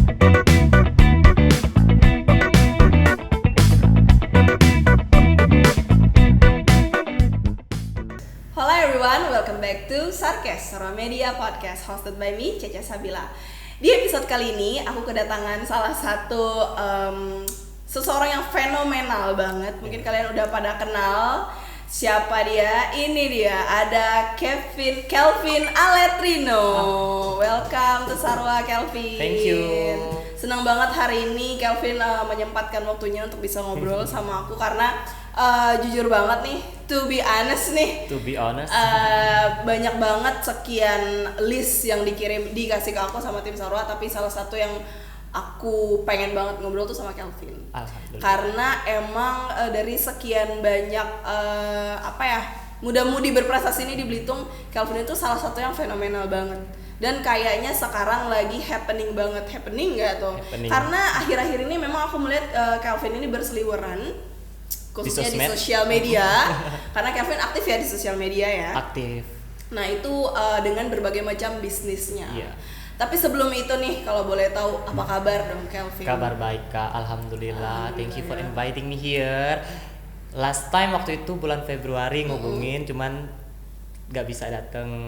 Hello everyone, welcome back to Sarkes, Sora Media Podcast hosted by me, Cece Sabila. Di episode kali ini, aku kedatangan salah satu seseorang yang fenomenal banget. Mungkin kalian udah pada kenal siapa dia. Ini dia, ada Kelvin Aletrino. Welcome to Sarwa, Kelvin. Thank you. Senang banget hari ini Kelvin menyempatkan waktunya untuk bisa ngobrol sama aku karena jujur banget nih, to be honest, banyak banget sekian list yang dikasih ke aku sama tim Sarwa, tapi salah satu yang aku pengen banget ngobrol tuh sama Kelvin. Karena emang dari sekian banyak muda-mudi berprestasi ini di Belitung, Kelvin itu salah satu yang fenomenal banget. Dan kayaknya sekarang lagi happening nggak tuh? Karena akhir-akhir ini memang aku melihat Kelvin ini berseliweran khususnya di sosial media. Karena Kelvin aktif ya di sosial media ya. Aktif. Nah itu dengan berbagai macam bisnisnya. Iya. Tapi sebelum itu nih, kalau boleh tahu apa kabar dong Kelvin? Kabar baik Kak, Alhamdulillah. Thank you for inviting me here. Last time waktu itu bulan Februari ngubungin, cuman nggak bisa dateng.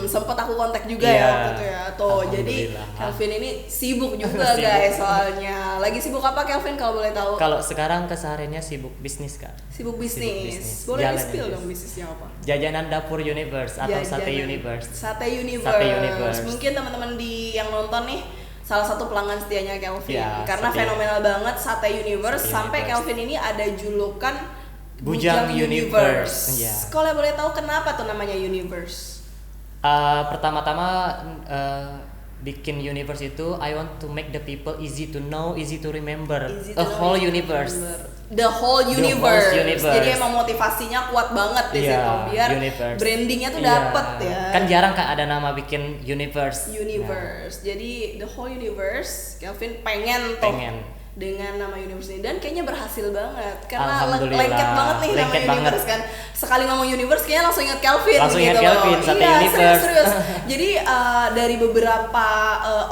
Sempet aku kontak juga ya waktu itu ya. Tuh, jadi Kelvin ini sibuk juga guys soalnya. Lagi sibuk apa Kelvin kalau boleh tahu? Kalau sekarang kesehariannya sibuk bisnis Kak. Sibuk bisnis. Boleh di-spill dong bisnisnya apa? Jajanan Dapur Universe atau Sate Universe. Sate Universe. Mungkin teman-teman yang nonton nih salah satu pelanggan setianya Kelvin ya, karena fenomenal banget Sate Universe. Sampai Kelvin ini ada julukan Bujang Universe. Ya. Kalau boleh tahu kenapa tuh namanya Universe? Pertama-tama bikin universe itu I want to make the people easy to know, easy to remember. Whole universe. The whole universe. Jadi emang motivasinya kuat banget di situ biar universe. Brandingnya tuh dapet ya. Kan jarang Kak ada nama bikin universe. Jadi the whole universe Kelvin pengen dengan nama universe ini, dan kayaknya berhasil banget karena lengket banget nih nama universe kan. Sekali ngomong universe kayaknya langsung ingat Kelvin Sate Universe. Serius. Jadi dari beberapa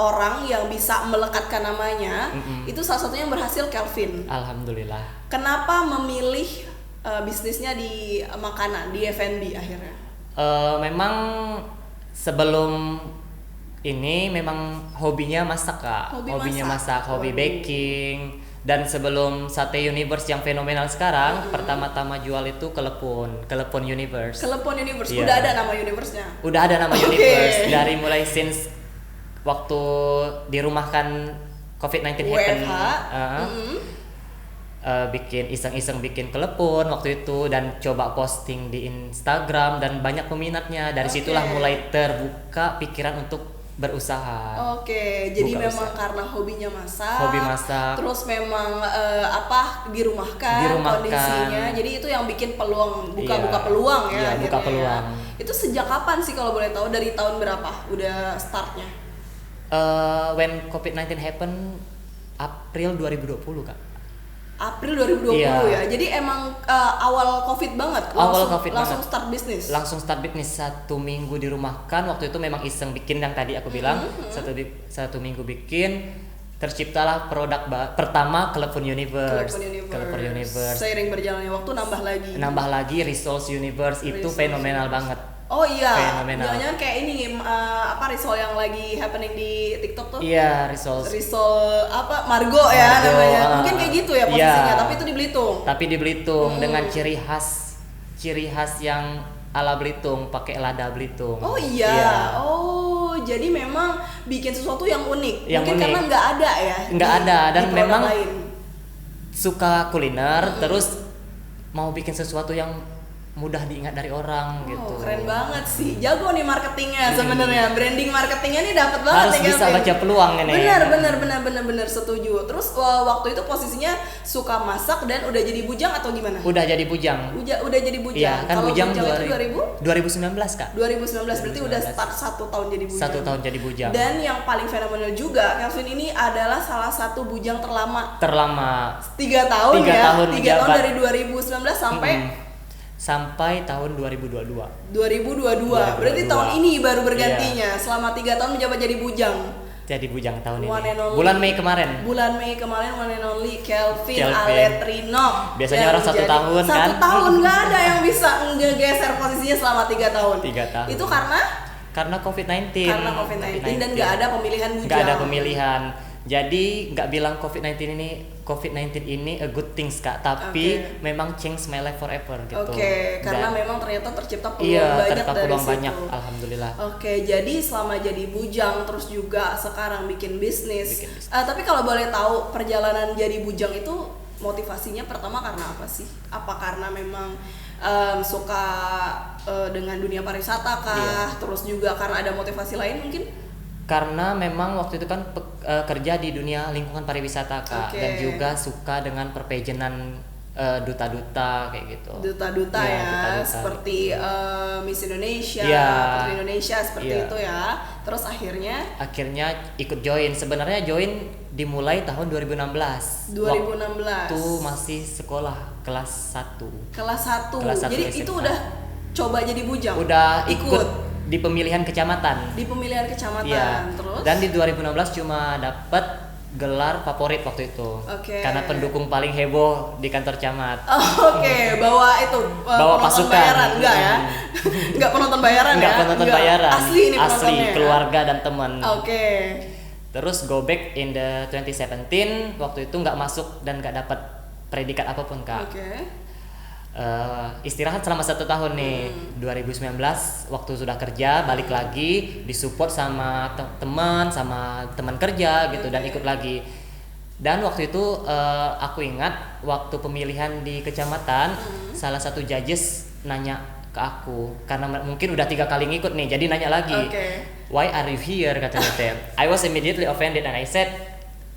orang yang bisa melekatkan namanya, itu salah satunya yang berhasil Kelvin. Alhamdulillah. Kenapa memilih bisnisnya di makanan, di F&B akhirnya? Memang sebelum ini memang hobinya masak Kak. Hobi baking. Dan sebelum Sate Universe yang fenomenal sekarang, pertama-tama jual itu Kelepon Universe. Yeah. Udah ada nama universe-nya? Udah ada nama universe. Dari mulai since waktu dirumahkan COVID-19 happen. Bikin iseng-iseng bikin Kelepon waktu itu dan coba posting di Instagram dan banyak peminatnya. Dari situlah mulai terbuka pikiran untuk berusaha. Jadi memang karena hobi masak. Terus memang dirumahkan kondisinya. Jadi itu yang bikin peluang buka peluang ya. Buka peluang. Itu sejak kapan sih kalau boleh tahu? Dari tahun berapa udah startnya? When COVID-19 happen April 2020 Kak. April 2020 ya. Jadi emang awal Covid banget. Langsung start bisnis. Langsung start bisnis 1 minggu dirumahkan. Waktu itu memang iseng bikin yang tadi aku bilang. Satu minggu bikin. Terciptalah produk pertama Kelepon Universe. Seiring berjalannya waktu nambah lagi Resource Universe. Itu fenomenal banget. Oh iya, jangan-jangan kayak ini risol yang lagi happening di TikTok tuh? Iya, risol Margo ya namanya. Mungkin kayak gitu ya posisinya, tapi itu di Belitung. Dengan ciri khas yang ala Belitung, pakai lada Belitung. Oh iya. Oh, jadi memang bikin sesuatu yang unik. Mungkin karena nggak ada ya. Nggak ada, dan memang lain. Suka kuliner, terus mau bikin sesuatu yang mudah diingat dari orang gitu. Keren banget sih. Jago nih marketingnya sebenarnya. Branding marketingnya nih dapat banget. Harus bisa baca peluang ini. Benar setuju. Terus waktu itu posisinya suka masak dan udah jadi bujang atau gimana? Udah jadi bujang. Udah jadi bujang. Iya, kan kalau bujang itu 2019 Kak. 2019 berarti udah start 1 tahun jadi bujang. 1 tahun jadi bujang. Dan yang paling fenomenal juga, Kelvin ini adalah salah satu bujang terlama. 3 tahun 3 ya. tahun 3 tahun dari 2019 sampai tahun 2022. Berarti tahun ini baru bergantinya. Selama 3 tahun menjabat jadi bujang. jadi bujang tahun One ini. and only. Bulan Mei kemarin. Bulan Mei kemarin one and only Kelvin Kelvin. Aletrino. Biasanya orang 1 tahun kan. 1 tahun nggak ada yang bisa ngegeser posisinya selama 3 tahun. 3 tahun. Itu karena COVID-19. Karena COVID-19 dan nggak ada pemilihan bujang. Nggak ada pemilihan. Jadi nggak bilang COVID-19 ini a good things Kak, tapi memang change my life forever gitu. Karena memang ternyata tercipta peluang banyak ternyata dari peluang situ. banyak, alhamdulillah. Jadi selama jadi bujang terus juga sekarang bikin bisnis. Tapi kalau boleh tahu perjalanan jadi bujang itu motivasinya pertama karena apa sih? Apa karena memang suka dengan dunia pariwisata kah? Terus juga karena ada motivasi lain mungkin? Karena memang waktu itu kan kerja di dunia lingkungan pariwisata Kak, dan juga suka dengan perpagenan duta-duta kayak gitu. Duta-duta duta-duta, seperti Miss Indonesia, Putri Indonesia seperti itu ya. Terus akhirnya ikut join. Sebenarnya join dimulai tahun 2016. Waktu masih sekolah kelas 1. Kelas 1 Jadi SMA. itu udah coba jadi bujang. Udah ikut di pemilihan kecamatan. Terus? Dan di 2016 cuma dapat gelar favorit waktu itu. Karena pendukung paling heboh di kantor camat. Bawa itu bawa pasukan. Bayaran enggak ya? Enggak penonton bayaran ya? Enggak penonton bayaran. Asli ini penontonnya. Asli keluarga dan teman. Terus go back in the 2017, waktu itu nggak masuk dan nggak dapat predikat apapun Kak. Istirahat selama 1 tahun nih. 2019 waktu sudah kerja balik lagi, disupport sama teman kerja gitu, dan ikut lagi. Dan waktu itu aku ingat waktu pemilihan di kecamatan, salah satu judges nanya ke aku karena mungkin udah 3 kali ngikut nih, jadi nanya lagi, why are you here, katanya. I was immediately offended and I said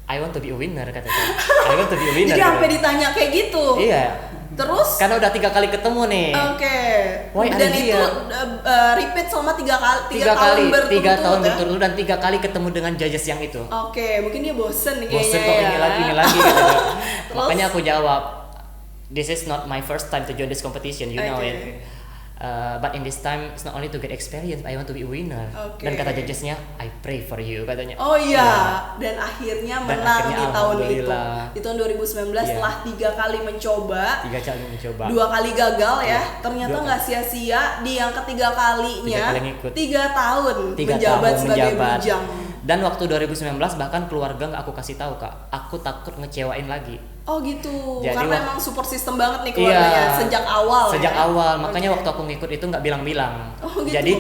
I want to be a winner, katanya. I want to be a winner. Jadi sampai ditanya kayak gitu. Iya. Terus? Karena udah 3 kali ketemu nih. Dan itu repeat selama 3 tahun berturut-turut. 3 tahun berturut-turut dan 3 kali ketemu dengan judges yang itu. Mungkin dia bosen kayaknya. Bosen kok ini lagi gitu. Makanya aku jawab, this is not my first time to join this competition, you know it. But in this time it's not only to get experience, I want to be a winner. Dan kata judgesnya, I pray for you, katanya. Dan akhirnya menang di tahun itu. Di tahun 2019 setelah 3 kali mencoba. 2 kali gagal ya. Ternyata nggak sia-sia, di yang ketiga kalinya 3 tahun menjabat sebagai bujang. Dan waktu 2019 bahkan keluarga nggak aku kasih tahu Kak, aku takut ngecewain lagi. Gitu. Jadi karena emang support system banget nih keluarganya sejak awal. Awal, makanya waktu aku ngikut itu nggak bilang-bilang. Gitu. Jadi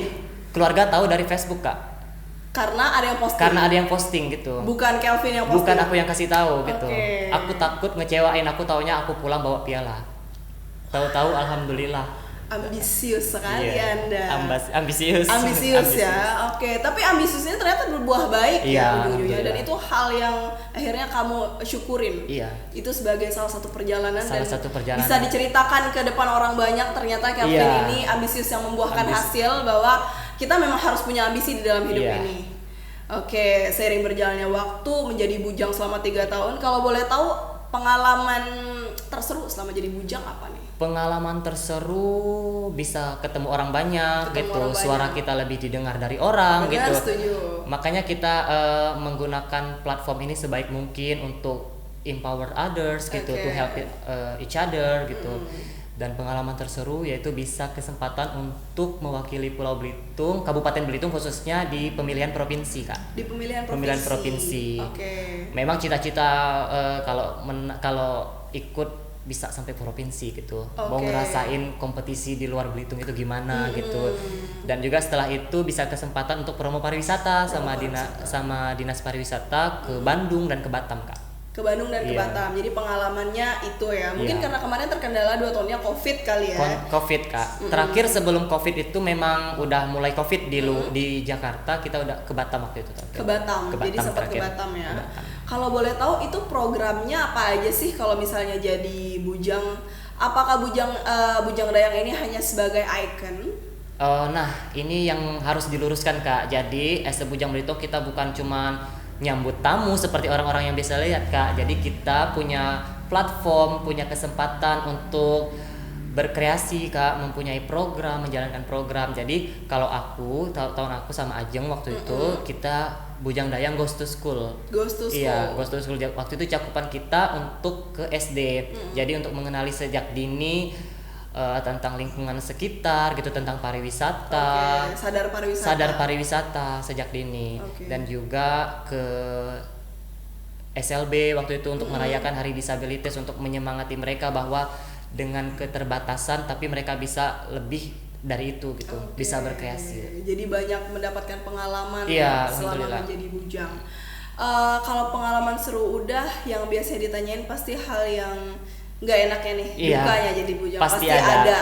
keluarga tahu dari Facebook Kak. Karena ada yang posting gitu. Bukan Kelvin yang posting. Bukan aku yang kasih tahu gitu. Aku takut ngecewain, aku taunya aku pulang bawa piala. Tahu-tahu alhamdulillah. Ambisius sekali Anda. Ambisius ya. Tapi ambisiusnya ternyata berbuah baik ya ujung-ujungnya, dan itu hal yang akhirnya kamu syukurin. Itu sebagai salah satu perjalanan bisa diceritakan ke depan orang banyak. Ternyata Kelvin ini ambisius yang membuahkan hasil, bahwa kita memang harus punya ambisi di dalam hidup ini. Seiring berjalannya waktu menjadi bujang selama 3 tahun, kalau boleh tahu pengalaman terseru selama jadi bujang apa nih? Pengalaman terseru bisa ketemu orang banyak, suara kita lebih didengar dari orang. Setuju. Makanya kita menggunakan platform ini sebaik mungkin untuk empower others gitu, to help each other gitu. Dan pengalaman terseru yaitu bisa kesempatan untuk mewakili Pulau Belitung, Kabupaten Belitung khususnya di pemilihan provinsi Kak. Di pemilihan provinsi. Memang cita-cita kalau ikut bisa sampai provinsi gitu. Mau ngerasain kompetisi di luar Belitung itu gimana gitu. Dan juga setelah itu bisa kesempatan untuk promo pariwisata sama dinas pariwisata ke Bandung dan ke Batam Kak. Ke Bandung dan ke Batam. Jadi pengalamannya itu ya. Mungkin karena kemarin terkendala 2 tahunnya Covid kali ya. Covid Kak. Terakhir sebelum Covid itu memang udah mulai Covid di Jakarta, kita udah ke Batam waktu itu. Ke Batam. Jadi sempat ke Batam ya. Kalau boleh tahu itu programnya apa aja sih kalau misalnya jadi bujang? Apakah bujang dayang ini hanya sebagai ikon? Nah, ini yang harus diluruskan Kak. Jadi as a Bujang Belitung kita bukan cuma nyambut tamu seperti orang-orang yang biasa lihat Kak. Jadi kita punya platform, punya kesempatan untuk berkreasi Kak, mempunyai program, menjalankan program. Jadi kalau tahun aku sama Ajeng waktu itu kita Bujang Dayang Goes to School. Iya, Goes to School. Waktu itu cakupan kita untuk ke SD. Jadi untuk mengenali sejak dini tentang lingkungan sekitar gitu, tentang pariwisata. Sadar pariwisata sejak dini. Dan juga ke SLB waktu itu untuk merayakan Hari Disabilitas, untuk menyemangati mereka bahwa dengan keterbatasan tapi mereka bisa lebih dari itu gitu, bisa berkreasi. Jadi banyak mendapatkan pengalaman selama menjadi bujang. Kalau pengalaman seru udah, yang biasa ditanyain pasti hal yang nggak enaknya nih, dukanya jadi bujang pasti ada.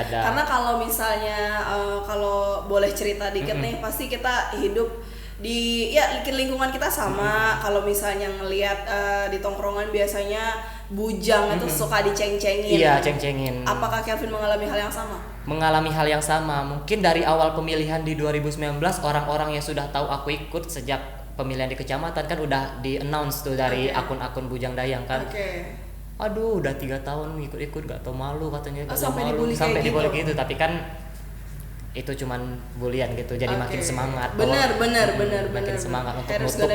Karena kalau misalnya kalau boleh cerita dikit nih, pasti kita hidup di lingkungan kita sama. Kalau misalnya ngelihat di tongkrongan biasanya bujang itu suka diceng-cengin. Iya, ceng-cengin. Apakah Kelvin mengalami hal yang sama? Mengalami hal yang sama. Mungkin dari awal pemilihan di 2019 orang-orang yang sudah tahu aku ikut sejak pemilihan di kecamatan kan udah di-announce tuh dari akun-akun Bujang Dayang kan. Aduh, udah 3 tahun ikut-ikut gak tau malu katanya. Sampai dibully gitu. Tapi kan itu cuman bulian gitu, jadi makin semangat. Benar. Makin semangat untuk nutup.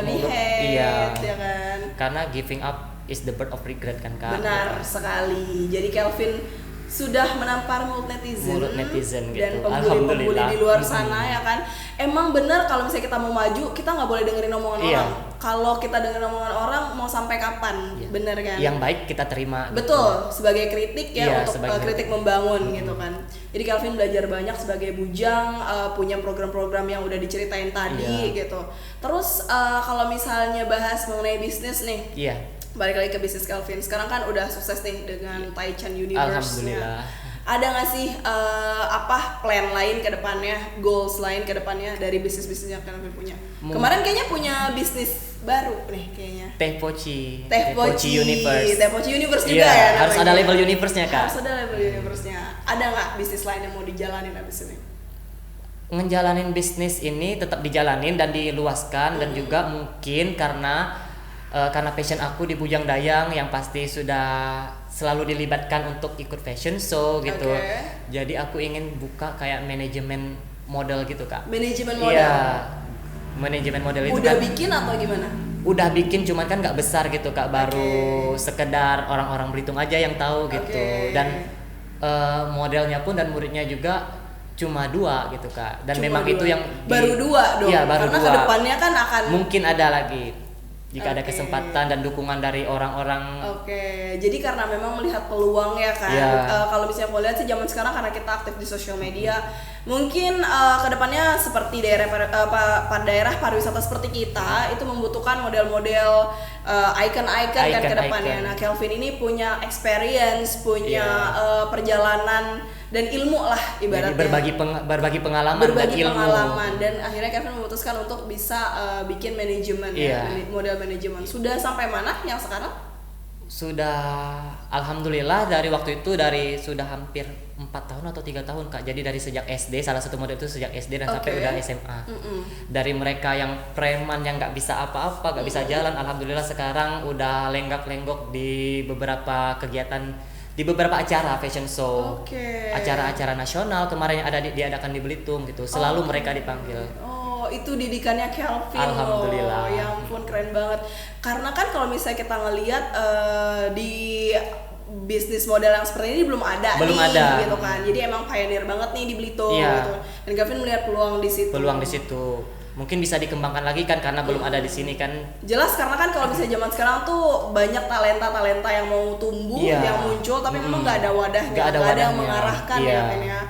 Ya kan? Karena giving up is the birth of regret kan Kak. Benar sekali. Jadi Kelvin sudah menampar mulut netizen gitu. Dan pembuli-pembuli di luar sana ya kan. Emang bener kalau misalnya kita mau maju, kita nggak boleh dengerin omongan orang. Kalau kita dengerin omongan orang mau sampai kapan? Bener kan? Yang baik kita terima. Betul, gitu. Sebagai kritik untuk kritik membangun gitu kan. Jadi Kelvin belajar banyak sebagai bujang, punya program-program yang udah diceritain tadi gitu. Terus kalau misalnya bahas mengenai bisnis nih. Balik lagi ke bisnis Kelvin. Sekarang kan udah sukses nih dengan Taichan Universe-nya. Alhamdulillah. Ada nggak sih plan lain ke depannya, goals lain ke depannya dari bisnis-bisnis yang Kelvin punya? Kemarin kayaknya punya bisnis baru nih kayaknya. Teh Poci Universe. Teh Poci Universe juga ya. Harus ada level universe-nya Kak. Harus ada level universe-nya. Ada nggak bisnis lain yang mau dijalanin abis ini? Ngejalanin bisnis ini tetap dijalanin dan diluaskan dan juga mungkin karena passion aku di Bujang Dayang yang pasti sudah selalu dilibatkan untuk ikut fashion show gitu. Jadi aku ingin buka kayak manajemen model gitu Kak. Manajemen model? Iya, manajemen model itu udah kan bikin atau gimana? Udah bikin, cuman kan gak besar gitu Kak. Baru sekedar orang-orang Belitung aja yang tahu gitu. Dan modelnya pun dan muridnya juga cuma 2 gitu Kak. Dan memang 2. Itu yang baru 2 dong? Iya, baru 2. Karena kedepannya kan akan mungkin ada lagi jika ada kesempatan dan dukungan dari orang-orang. Jadi karena memang melihat peluang ya kan. Kalau misalnya mau lihat sih zaman sekarang karena kita aktif di sosial media, mungkin kedepannya seperti daerah pariwisata seperti kita itu membutuhkan model-model icon-icon kan kedepannya. Nah Kelvin ini punya experience, punya perjalanan dan ilmu lah ibaratnya. Jadi berbagi pengalaman dan ilmu. Dan akhirnya Kelvin memutuskan untuk bisa bikin manajemen model manajemen. Sudah sampai mana yang sekarang? Sudah alhamdulillah dari waktu itu sudah hampir 4 tahun atau 3 tahun Kak. Jadi dari sejak SD, salah satu model itu sejak SD dan sampai udah SMA. Dari mereka yang preman yang nggak bisa apa-apa, nggak bisa jalan, alhamdulillah sekarang udah lenggak-lenggok di beberapa kegiatan, di beberapa acara fashion show, acara-acara nasional kemarin yang ada diadakan di Belitung gitu, selalu mereka dipanggil. Itu didikannya Kelvin. Alhamdulillah. Ya ampun, keren banget. Karena kan kalau misalnya kita ngelihat di bisnis model yang seperti ini belum ada gitu kan. Jadi emang pioneer banget nih di Belitung gitu. Dan Kelvin melihat peluang di situ. Mungkin bisa dikembangkan lagi kan karena belum ada di sini kan. Jelas, karena kan kalau misalnya zaman sekarang tuh banyak talenta yang mau tumbuh, yang muncul tapi memang nggak ada wadahnya, nggak ada yang mengarahkan ya.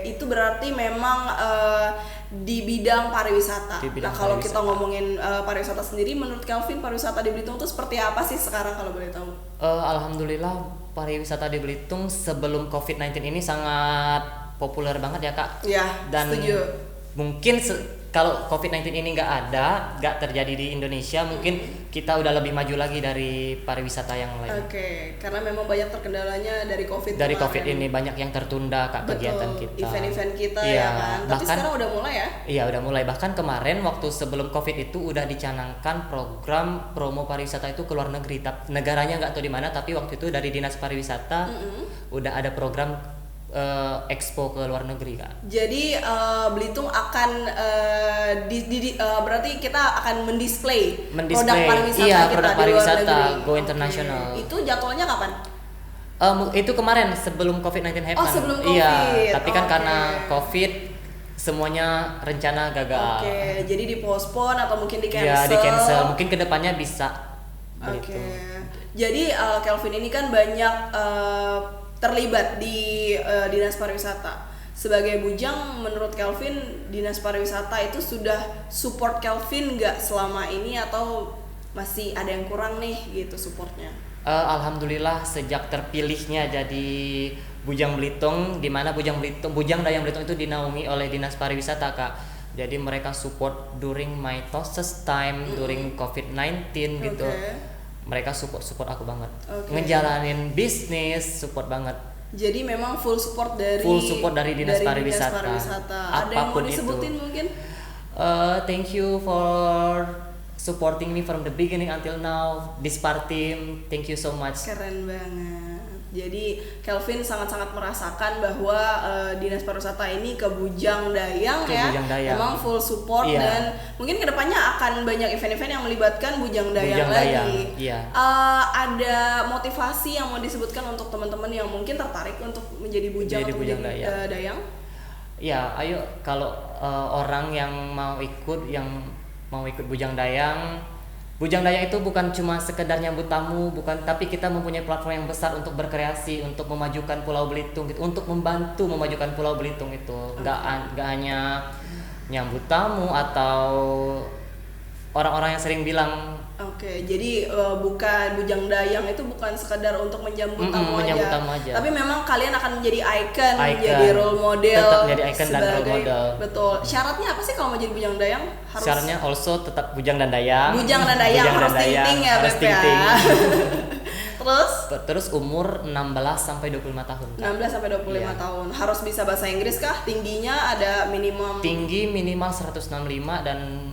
Itu berarti memang di bidang pariwisata. Nah kalau kita ngomongin pariwisata sendiri, menurut Kelvin pariwisata di Belitung itu seperti apa sih sekarang kalau boleh tahu? Alhamdulillah pariwisata di Belitung sebelum COVID-19 ini sangat populer banget ya Kak. Dan setuju. Mungkin kalau COVID-19 ini nggak terjadi di Indonesia, mungkin kita udah lebih maju lagi dari pariwisata yang lain. Karena memang banyak terkendalanya dari COVID. Dari COVID ini banyak yang tertunda Kak. Betul, kegiatan kita. Event-event kita ya kan. Tapi sekarang udah mulai ya? Iya udah mulai. Bahkan kemarin waktu sebelum COVID itu udah dicanangkan program promo pariwisata itu ke luar negeri. Negaranya nggak tahu di mana, tapi waktu itu dari Dinas Pariwisata udah ada program expo ke luar negeri kak. Jadi Belitung akan berarti kita akan mendisplay produk pariwisata iya, kita produk di luar pariwisata negeri. go international. Itu jadwalnya kapan? Itu kemarin sebelum COVID-19 happen. Oh, sebelum COVID. Iya, tapi kan karena COVID semuanya rencana gagal. Jadi dipospon atau mungkin di cancel. Iya, di cancel. Mungkin kedepannya bisa. Gitu. Jadi Kelvin ini kan banyak terlibat di dinas pariwisata. Sebagai bujang, menurut Kelvin dinas pariwisata itu sudah support Kelvin nggak selama ini atau masih ada yang kurang nih gitu supportnya? Alhamdulillah sejak terpilihnya jadi Bujang Belitung, di mana Bujang Dayang Belitung itu dinaungi oleh dinas pariwisata kak. Jadi mereka support during my toughest time, during COVID-19 gitu. Mereka support aku banget. Ngejalanin bisnis support banget. Jadi memang full support dari dinas pariwisata. Ada yang mau disebutin itu. Mungkin? Thank you for supporting me from the beginning until now. Dispar team, thank you so much. Keren banget. Jadi Kelvin sangat-sangat merasakan bahwa dinas pariwisata ini ke Bujang Dayang memang full support dan mungkin kedepannya akan banyak event-event yang melibatkan Bujang Dayang lagi. Iya. Ada motivasi yang mau disebutkan untuk teman-teman yang mungkin tertarik untuk menjadi Bujang Dayang? Ya, ayo kalau orang yang mau ikut Bujang Dayang. Bujang Dayang itu bukan cuma sekedar nyambut tamu, tapi kita mempunyai platform yang besar untuk berkreasi, untuk memajukan Pulau Belitung gitu, untuk membantu memajukan Pulau Belitung itu. Nggak hanya nyambut tamu atau orang-orang yang sering bilang. Jadi bukan Bujang Dayang itu bukan sekedar untuk menjambut tamu aja. Tapi memang kalian akan menjadi icon, menjadi role model. Tetap menjadi icon dan role model. Betul. Syaratnya apa sih kalau mau jadi Bujang Dayang? Syaratnya also tetap Bujang dan Dayang. Bujang dan Dayang harus ting-ting ya, Beb ya. Terus umur 16 sampai 25 tahun. 16 sampai 25 tahun. Harus bisa bahasa Inggris kah? Tingginya ada minimum? Tinggi minimal 165 dan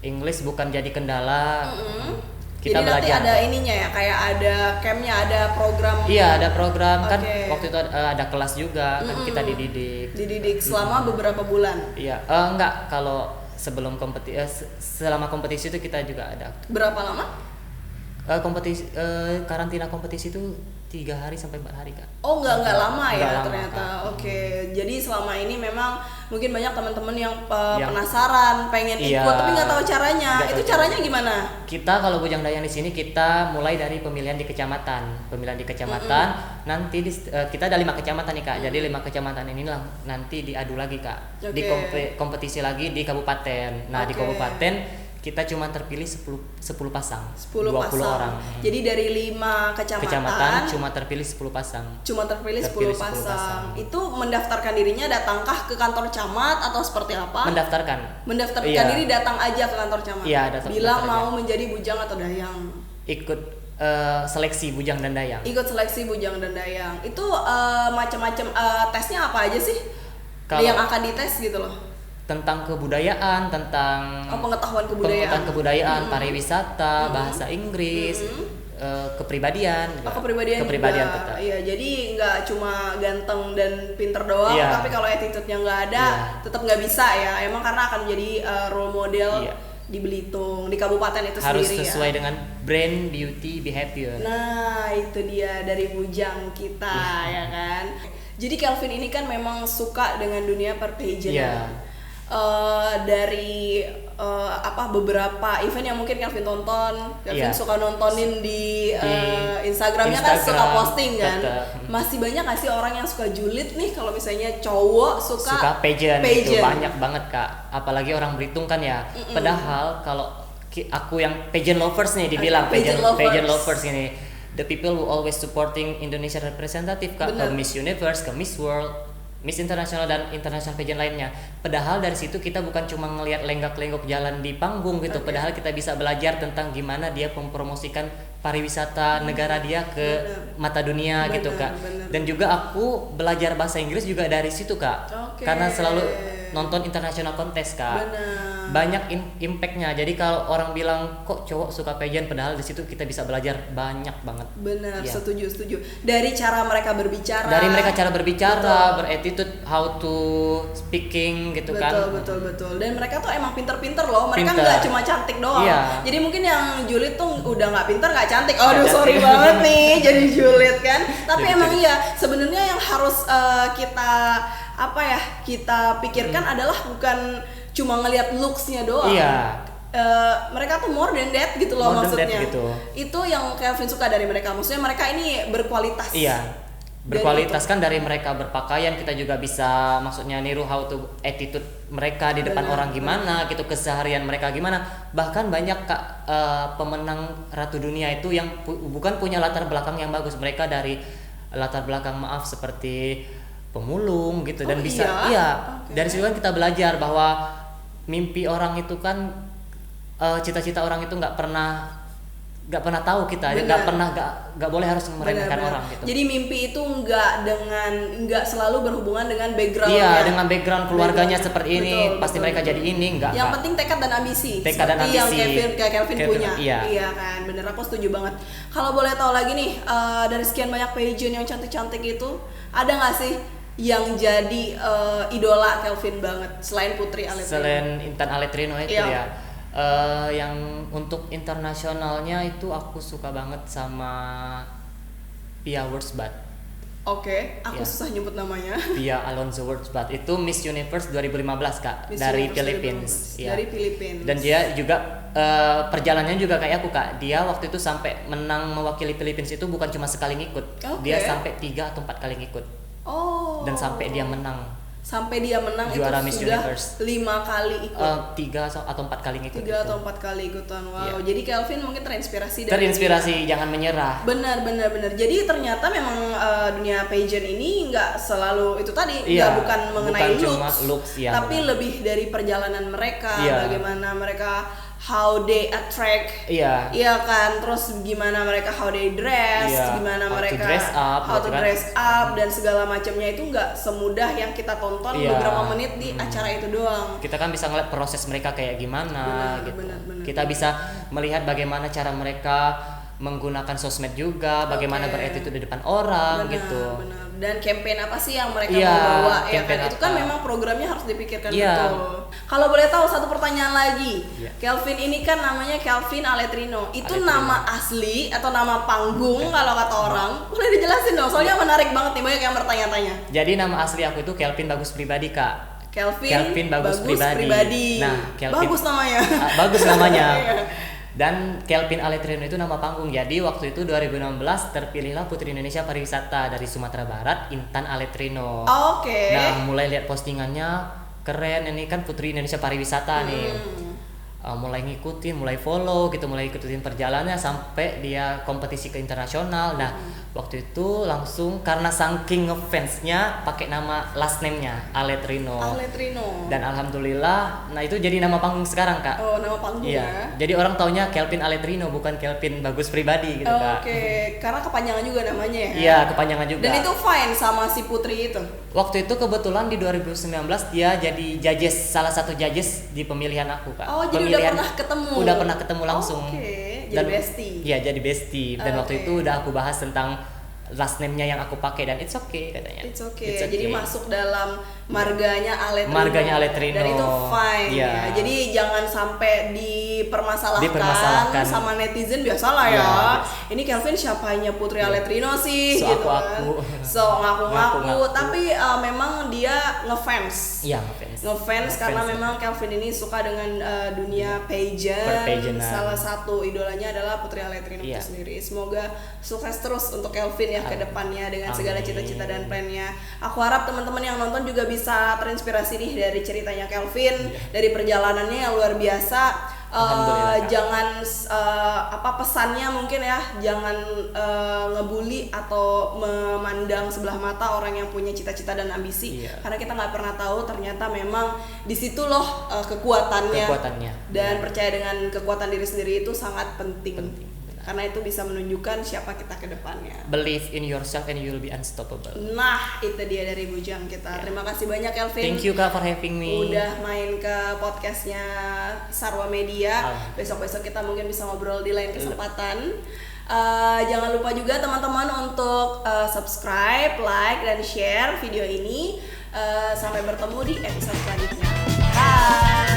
English bukan jadi kendala. Kita jadi belajar. Nanti ada ininya ya, kayak ada campnya, ada program. Iya, ada program kan. Waktu itu ada kelas juga kan kita dididik selama beberapa bulan. Iya, enggak, kalau selama kompetisi itu kita juga ada. Berapa lama? Karantina kompetisi itu 3 hari sampai 4 hari kan. Oh, enggak lama ya ternyata. Jadi selama ini memang mungkin banyak teman-teman yang penasaran, pengen ikut tapi nggak tahu caranya. Caranya gimana? Kita kalau Bujang Dayang di sini kita mulai dari pemilihan di kecamatan. Nanti kita ada 5 kecamatan nih kak. Jadi 5 kecamatan ini nanti diadu lagi kak. Di kompetisi lagi di kabupaten. Nah di kabupaten kita cuma terpilih 10 pasang. 20 orang. Jadi dari 5 kecamatan cuma terpilih 10 pasang. Cuma terpilih 10 pasang. Itu mendaftarkan dirinya, datangkah ke kantor camat atau seperti apa? Mendaftarkan diri, datang aja ke kantor camat. Iya, bilang mau menjadi Bujang atau Dayang. Ikut seleksi Bujang dan Dayang. Ikut seleksi Bujang dan Dayang. Itu macam-macam tesnya apa aja sih? Yang akan dites gitu loh. Tentang kebudayaan, tentang pengetahuan kebudayaan, pariwisata, bahasa Inggris, kepribadian. Kepribadian tetap. Iya, jadi nggak cuma ganteng dan pinter doang, tapi kalau attitude-nya nggak ada, tetap nggak bisa ya. Emang karena akan menjadi role model di Belitung, di kabupaten itu harus sendiri. Harus sesuai dengan brand, beauty, behavior. Nah, itu dia dari Bujang kita ya kan. Jadi Kelvin ini kan memang suka dengan dunia per-pageant. Dari beberapa event yang mungkin Kelvin tonton, Kelvin suka nontonin di Instagramnya kan suka posting kan. Masih banyak nggak sih orang yang suka julid nih kalau misalnya cowok suka pageant. Itu banyak banget kak, apalagi orang Belitung kan ya. Padahal kalau aku yang pageant lovers nih dibilang pageant lovers ini, the people who always supporting Indonesia representative kak, ke Miss Universe, ke Miss World, Miss International dan international pageant lainnya. Padahal dari situ kita bukan cuma ngelihat lenggak-lenggok jalan di panggung gitu. Padahal kita bisa belajar tentang gimana dia mempromosikan pariwisata negara dia ke mata dunia gitu kak. Dan juga aku belajar bahasa Inggris juga dari situ kak. Karena selalu nonton international contest kak. banyak impactnya. Jadi kalau orang bilang kok cowok suka pageant, padahal di situ kita bisa belajar banyak banget. Benar, setuju. Dari cara mereka berbicara. Berattitude, how to speaking gitu kan. Betul. Dan mereka tuh emang pinter-pinter loh. Mereka nggak cuma cantik doang. Iya. Jadi mungkin yang julid tuh udah nggak pinter, nggak cantik. Aduh, sorry banget nih jadi julid kan. Tapi emang iya, sebenarnya yang harus kita pikirkan adalah bukan cuma ngelihat looks-nya doang. Iya. Mereka tuh more than that gitu loh, maksudnya. Gitu. Itu yang Kelvin suka dari mereka. Maksudnya mereka ini berkualitas. Iya. Berkualitas kan, dari mereka berpakaian kita juga bisa maksudnya niru how to attitude mereka di depan orang gimana gitu, keseharian mereka gimana. Bahkan banyak pemenang Ratu Dunia itu yang bukan punya latar belakang yang bagus. Mereka dari latar belakang seperti pemulung gitu, dan bisa dari situ kan kita belajar bahwa mimpi orang itu kan cita-cita orang itu nggak pernah tahu kita, nggak boleh harus meremehkan orang gitu. Jadi mimpi itu nggak selalu berhubungan dengan background. Iya, dengan background keluarganya seperti ini, pasti mereka jadi ini, enggak. Yang penting tekad dan ambisi. Yang Kelvin punya. Iya kan, bener, aku setuju banget. Kalau boleh tahu lagi nih, dari sekian banyak pageant yang cantik-cantik itu, ada nggak sih yang jadi idola Kelvin banget selain Putri Alet Rino? Selain Intan Alet Rino itu ya. Yang untuk internasionalnya itu aku suka banget sama Pia Wurtzbach. Oke, aku susah nyebut namanya. Pia Alonso Wurtzbach itu Miss Universe 2015 Kak, dari Philippines. Dari Philippines. Dan dia juga perjalanannya juga kayak aku Kak. Dia waktu itu sampai menang mewakili Philippines itu bukan cuma sekali ngikut. Dia sampai 3 atau 4 kali ngikut. Dan sampai dia menang juara itu Miss sudah Universe. 5 kali ikut. 3 atau 4 kali ngikut. 3 atau 4 kali ikutan. Wow. Jadi Kelvin mungkin terinspirasi jangan menyerah. Benar. Jadi ternyata memang dunia pageant ini nggak selalu itu tadi, bukan mengenai looks, tapi lebih dari perjalanan mereka, bagaimana mereka how they attract, iya kan, terus gimana mereka how they dress, gimana mereka how to dress up dan segala macamnya. Itu nggak semudah yang kita tonton beberapa menit di acara itu doang. Kita kan bisa ngeliat proses mereka kayak gimana, benar. Kita bisa melihat bagaimana cara mereka menggunakan sosmed juga, bagaimana berattitude di depan orang gitu. Benar. Dan campaign apa sih yang mereka mau bawa, ya kan? Itu kan memang programnya harus dipikirkan betul. Kalau boleh tahu satu pertanyaan lagi, Kelvin ini kan namanya Kelvin Alet Rino. Itu nama asli atau nama panggung kalau kata orang? Boleh dijelasin dong, soalnya menarik banget nih, banyak yang bertanya-tanya. Jadi nama asli aku itu Kelvin Bagus Pribadi Kak. Kelvin Bagus Pribadi. Nah, Kelvin, bagus namanya. Bagus namanya. Dan Kelvin Alet Rino itu nama panggung. Jadi waktu itu 2016 terpilihlah Putri Indonesia Pariwisata dari Sumatera Barat, Intan Alet Rino. Oke. Nah, mulai lihat postingannya keren, ini kan Putri Indonesia Pariwisata nih. Mulai ngikutin, mulai follow gitu, mulai ikutin perjalanannya sampai dia kompetisi ke internasional. Nah, waktu itu langsung karena saking ngefansnya pakai nama last name-nya Alet Rino. Dan alhamdulillah, nah itu jadi nama panggung sekarang Kak. Oh, nama panggung ya. Jadi orang taunya Kelvin Alet Rino, bukan Kelvin Bagus Pribadi gitu Kak. Oke, karena kepanjangan juga namanya ya. Iya, kepanjangan juga. Dan itu fine sama si Putri itu. Waktu itu kebetulan di 2019 dia jadi salah satu judges di pemilihan aku Kak. Oh, jadi udah pernah ketemu langsung. Oke, jadi bestie. Iya, jadi bestie. Dan waktu itu udah aku bahas tentang last name-nya yang aku pakai dan it's okay katanya. It's okay. Jadi masuk dalam marganya Alet Rino. Dan itu fine ya. Jadi jangan sampai dipermasalahkan sama netizen, biasalah ya. Ini Kelvin siapanya Putri Alet Rino sih gitu kan. So ngaku-ngaku, tapi memang dia ngefans. Iya, ngefans karena memang Kelvin ini suka dengan dunia pageant. Salah satu idolanya adalah Putri Alet Rino itu sendiri. Semoga sukses terus untuk Kelvin ya ke depannya dengan segala cita-cita dan plannya. Aku harap teman-teman yang nonton juga bisa terinspirasi nih dari ceritanya Kelvin, dari perjalanannya yang luar biasa. Jangan pesannya mungkin ya, jangan ngebully atau memandang sebelah mata orang yang punya cita-cita dan ambisi, karena kita nggak pernah tahu ternyata memang di situ loh kekuatannya. Dan percaya dengan kekuatan diri sendiri itu sangat penting. karena itu bisa menunjukkan siapa kita ke depannya. Believe in yourself and you will be unstoppable. Nah, itu dia dari Bujang kita. Terima kasih banyak Kelvin. Thank you Kak for having me. Udah main ke podcastnya Sarwa Media. Besok-besok kita mungkin bisa ngobrol di lain kesempatan. Jangan lupa juga teman-teman untuk subscribe, like, dan share video ini. Sampai bertemu di episode selanjutnya. Bye.